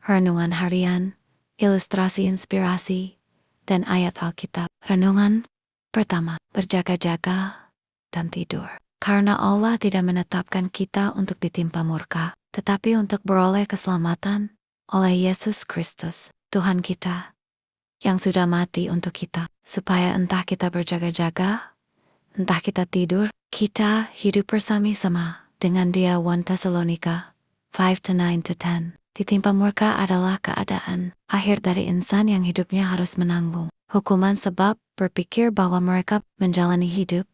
Renungan Harian, Ilustrasi Inspirasi, dan Ayat Alkitab. Renungan pertama, berjaga-jaga dan tidur. Karena Allah tidak menetapkan kita untuk ditimpa murka, tetapi untuk beroleh keselamatan oleh Yesus Kristus, Tuhan kita, yang sudah mati untuk kita, supaya entah kita berjaga-jaga, entah kita tidur, kita hidup bersama-sama dengan Dia. 1 Tesalonika 5-9-10. Ditimpa murka adalah keadaan akhir dari insan yang hidupnya harus menanggung hukuman sebab berpikir bahwa mereka menjalani hidup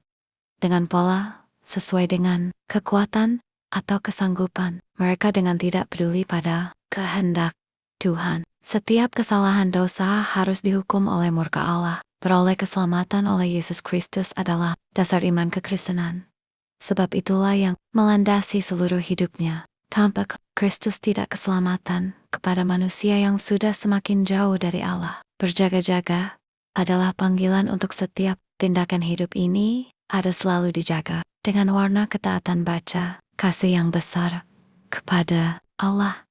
dengan pola sesuai dengan kekuatan atau kesanggupan mereka dengan tidak peduli pada kehendak Tuhan. Setiap kesalahan dosa harus dihukum oleh murka Allah. Beroleh keselamatan oleh Yesus Kristus adalah dasar iman kekristenan. Sebab itulah yang melandasi seluruh hidupnya. Tanpa Kristus tidak keselamatan kepada manusia yang sudah semakin jauh dari Allah. Berjaga-jaga adalah panggilan untuk setiap tindakan hidup ini ada selalu dijaga dengan warna ketaatan baca kasih yang besar kepada Allah.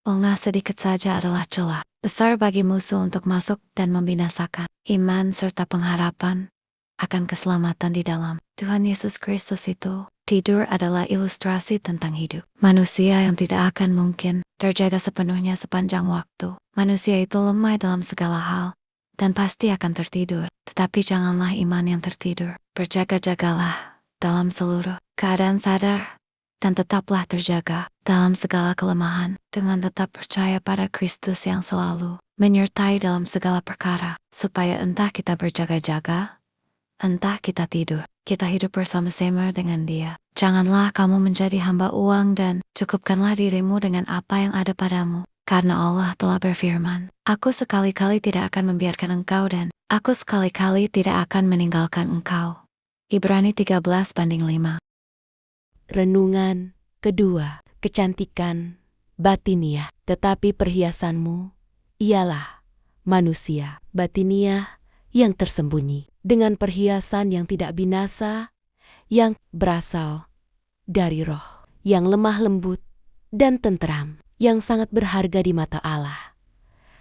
Lengah sedikit saja adalah celah besar bagi musuh untuk masuk dan membinasakan iman serta pengharapan akan keselamatan di dalam Tuhan Yesus Kristus itu. Tidur adalah ilustrasi tentang hidup manusia yang tidak akan mungkin terjaga sepenuhnya sepanjang waktu. Manusia itu lemah dalam segala hal dan pasti akan tertidur. Tetapi janganlah iman yang tertidur. Berjaga-jagalah dalam seluruh keadaan sadar dan tetaplah terjaga dalam segala kelemahan dengan tetap percaya pada Kristus yang selalu menyertai dalam segala perkara, supaya entah kita berjaga-jaga, entah kita tidur, kita hidup bersama-sama dengan Dia. Janganlah kamu menjadi hamba uang dan cukupkanlah dirimu dengan apa yang ada padamu. Karena Allah telah berfirman, Aku sekali-kali tidak akan membiarkan engkau dan Aku sekali-kali tidak akan meninggalkan engkau. Ibrani 13:5. Renungan kedua, kecantikan batiniah, tetapi perhiasanmu ialah manusia batiniah yang tersembunyi, dengan perhiasan yang tidak binasa, yang berasal dari roh, yang lemah lembut dan tenteram, yang sangat berharga di mata Allah.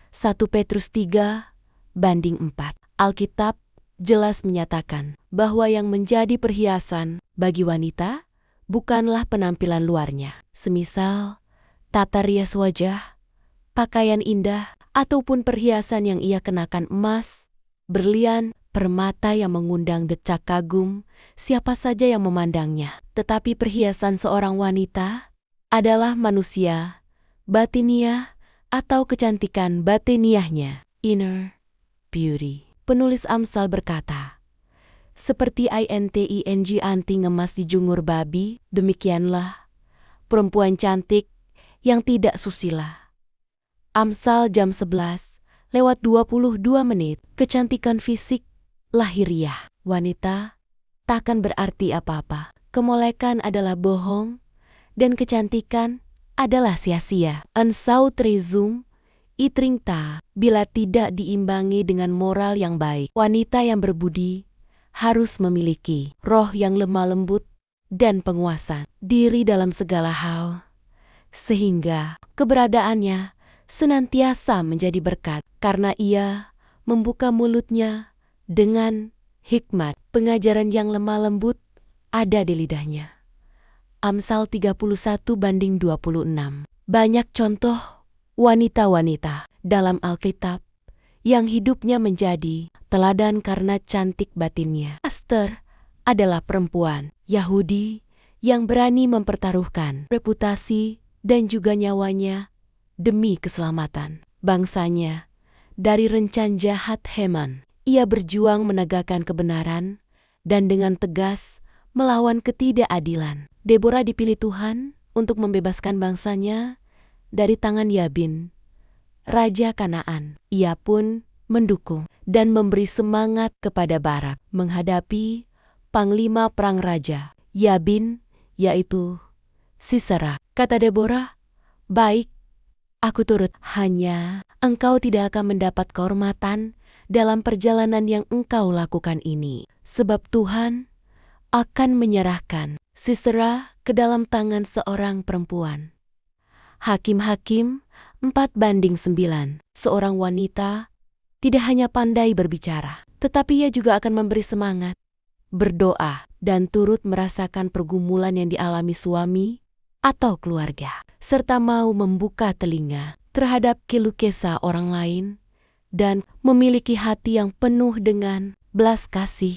1 Petrus 3:4. Alkitab jelas menyatakan bahwa yang menjadi perhiasan bagi wanita bukanlah penampilan luarnya, semisal tata rias wajah, pakaian indah, ataupun perhiasan yang ia kenakan emas, berlian, permata yang mengundang decak kagum siapa saja yang memandangnya. Tetapi perhiasan seorang wanita adalah manusia batiniah atau kecantikan batiniahnya, inner beauty. Penulis Amsal berkata, seperti anting emas di jungur babi, demikianlah perempuan cantik yang tidak susila. Amsal jam 11:22. Kecantikan fisik lahiriah wanita takkan berarti apa-apa. Kemolekan adalah bohong dan kecantikan adalah sia-sia. Ansau trezum itringta bila tidak diimbangi dengan moral yang baik. Wanita yang berbudi harus memiliki roh yang lemah lembut dan penguasa diri dalam segala hal, sehingga keberadaannya senantiasa menjadi berkat karena ia membuka mulutnya dengan hikmat. Pengajaran yang lemah lembut ada di lidahnya. Amsal 31:26. Banyak contoh wanita-wanita dalam Alkitab yang hidupnya menjadi teladan karena cantik batinnya. Esther adalah perempuan Yahudi yang berani mempertaruhkan reputasi dan juga nyawanya demi keselamatan bangsanya dari rencana jahat Haman. Ia berjuang menegakkan kebenaran dan dengan tegas melawan ketidakadilan. Deborah dipilih Tuhan untuk membebaskan bangsanya dari tangan Yabin, Raja Kanaan. Ia pun mendukung dan memberi semangat kepada Barak menghadapi panglima perang Raja Yabin, yaitu Sisera. Kata Deborah, baik, aku turut. Hanya engkau tidak akan mendapat kehormatan dalam perjalanan yang engkau lakukan ini, sebab Tuhan akan menyerahkan Sisera ke dalam tangan seorang perempuan. Hakim-hakim 4:9. Seorang wanita tidak hanya pandai berbicara, tetapi ia juga akan memberi semangat, berdoa, dan turut merasakan pergumulan yang dialami suami atau keluarga, serta mau membuka telinga terhadap keluh kesah orang lain dan memiliki hati yang penuh dengan belas kasih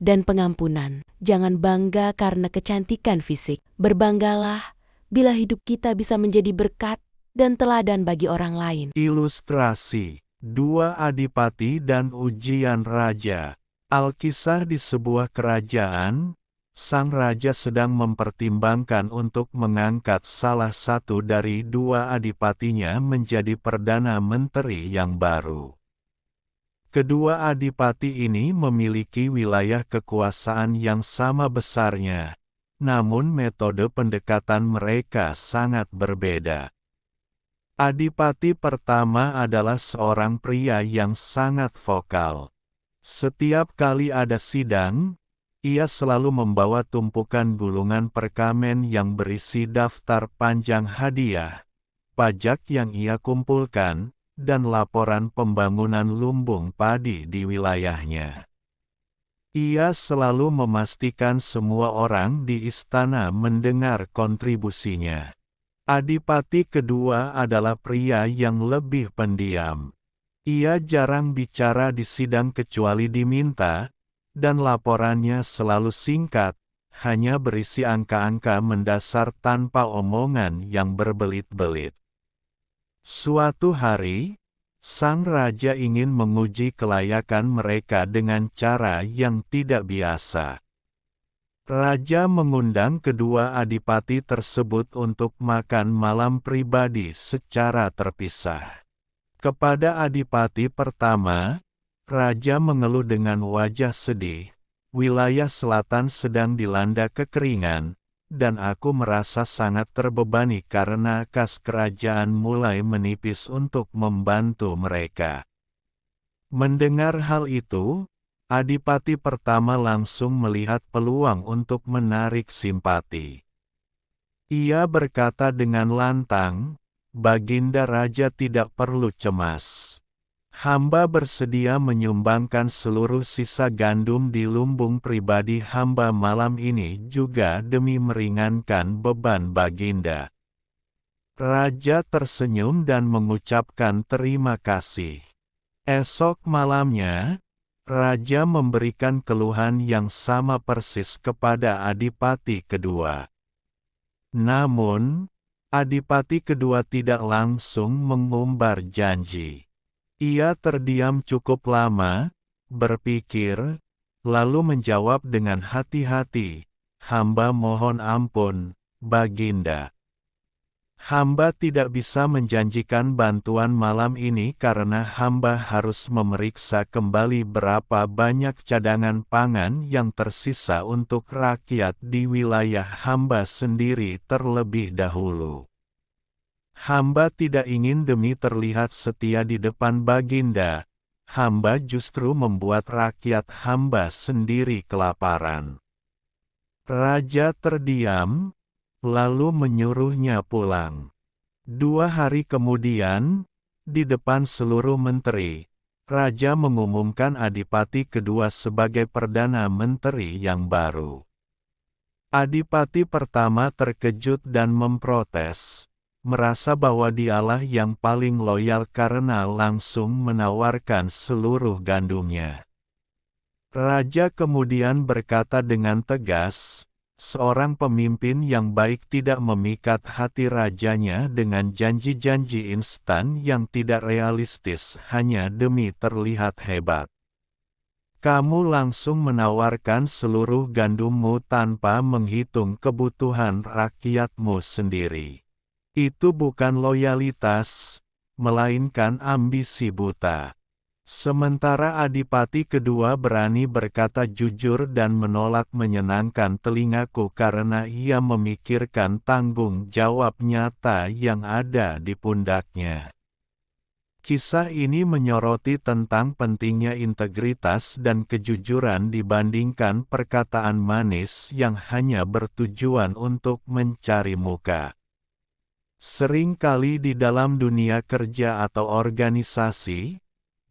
dan pengampunan. Jangan bangga karena kecantikan fisik. Berbanggalah bila hidup kita bisa menjadi berkat dan teladan bagi orang lain. Ilustrasi, dua adipati dan ujian raja. Alkisah di sebuah kerajaan, sang raja sedang mempertimbangkan untuk mengangkat salah satu dari dua adipatinya menjadi perdana menteri yang baru. Kedua adipati ini memiliki wilayah kekuasaan yang sama besarnya, namun metode pendekatan mereka sangat berbeda. Adipati pertama adalah seorang pria yang sangat vokal. Setiap kali ada sidang, ia selalu membawa tumpukan gulungan perkamen yang berisi daftar panjang hadiah, pajak yang ia kumpulkan, dan laporan pembangunan lumbung padi di wilayahnya. Ia selalu memastikan semua orang di istana mendengar kontribusinya. Adipati kedua adalah pria yang lebih pendiam. Ia jarang bicara di sidang kecuali diminta, dan laporannya selalu singkat, hanya berisi angka-angka mendasar tanpa omongan yang berbelit-belit. Suatu hari, sang raja ingin menguji kelayakan mereka dengan cara yang tidak biasa. Raja mengundang kedua adipati tersebut untuk makan malam pribadi secara terpisah. Kepada adipati pertama, raja mengeluh dengan wajah sedih, "Wilayah selatan sedang dilanda kekeringan, dan aku merasa sangat terbebani karena kas kerajaan mulai menipis untuk membantu mereka." Mendengar hal itu, adipati pertama langsung melihat peluang untuk menarik simpati. Ia berkata dengan lantang, "Baginda Raja tidak perlu cemas. Hamba bersedia menyumbangkan seluruh sisa gandum di lumbung pribadi hamba malam ini juga demi meringankan beban Baginda." Raja tersenyum dan mengucapkan terima kasih. Esok malamnya, Raja memberikan keluhan yang sama persis kepada adipati kedua. Namun, adipati kedua tidak langsung mengumbar janji. Ia terdiam cukup lama, berpikir, lalu menjawab dengan hati-hati, "Hamba mohon ampun, Baginda. Hamba tidak bisa menjanjikan bantuan malam ini karena hamba harus memeriksa kembali berapa banyak cadangan pangan yang tersisa untuk rakyat di wilayah hamba sendiri terlebih dahulu. Hamba tidak ingin demi terlihat setia di depan Baginda, hamba justru membuat rakyat hamba sendiri kelaparan." Raja terdiam, lalu menyuruhnya pulang. 2 hari kemudian, di depan seluruh menteri, Raja mengumumkan adipati kedua sebagai perdana menteri yang baru. Adipati pertama terkejut dan memprotes, merasa bahwa dialah yang paling loyal karena langsung menawarkan seluruh gandumnya. Raja kemudian berkata dengan tegas, "Seorang pemimpin yang baik tidak memikat hati rajanya dengan janji-janji instan yang tidak realistis hanya demi terlihat hebat. Kamu langsung menawarkan seluruh gandummu tanpa menghitung kebutuhan rakyatmu sendiri. Itu bukan loyalitas, melainkan ambisi buta." Sementara adipati kedua berani berkata jujur dan menolak menyenangkan telingaku karena ia memikirkan tanggung jawab nyata yang ada di pundaknya. Kisah ini menyoroti tentang pentingnya integritas dan kejujuran dibandingkan perkataan manis yang hanya bertujuan untuk mencari muka. Seringkali di dalam dunia kerja atau organisasi,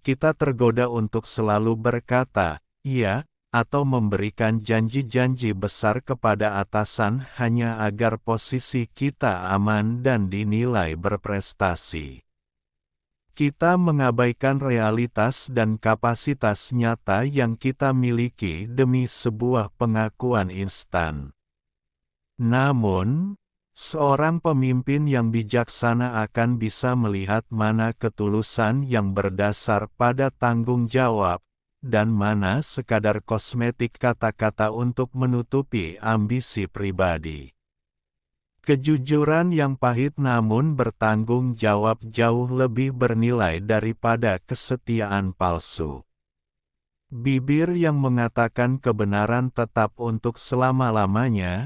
kita tergoda untuk selalu berkata, "iya," atau memberikan janji-janji besar kepada atasan hanya agar posisi kita aman dan dinilai berprestasi. Kita mengabaikan realitas dan kapasitas nyata yang kita miliki demi sebuah pengakuan instan. Namun, seorang pemimpin yang bijaksana akan bisa melihat mana ketulusan yang berdasar pada tanggung jawab, dan mana sekadar kosmetik kata-kata untuk menutupi ambisi pribadi. Kejujuran yang pahit namun bertanggung jawab jauh lebih bernilai daripada kesetiaan palsu. Bibir yang mengatakan kebenaran tetap untuk selama-lamanya,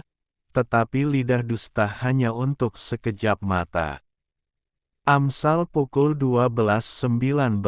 tetapi lidah dusta hanya untuk sekejap mata. Amsal pukul 12:19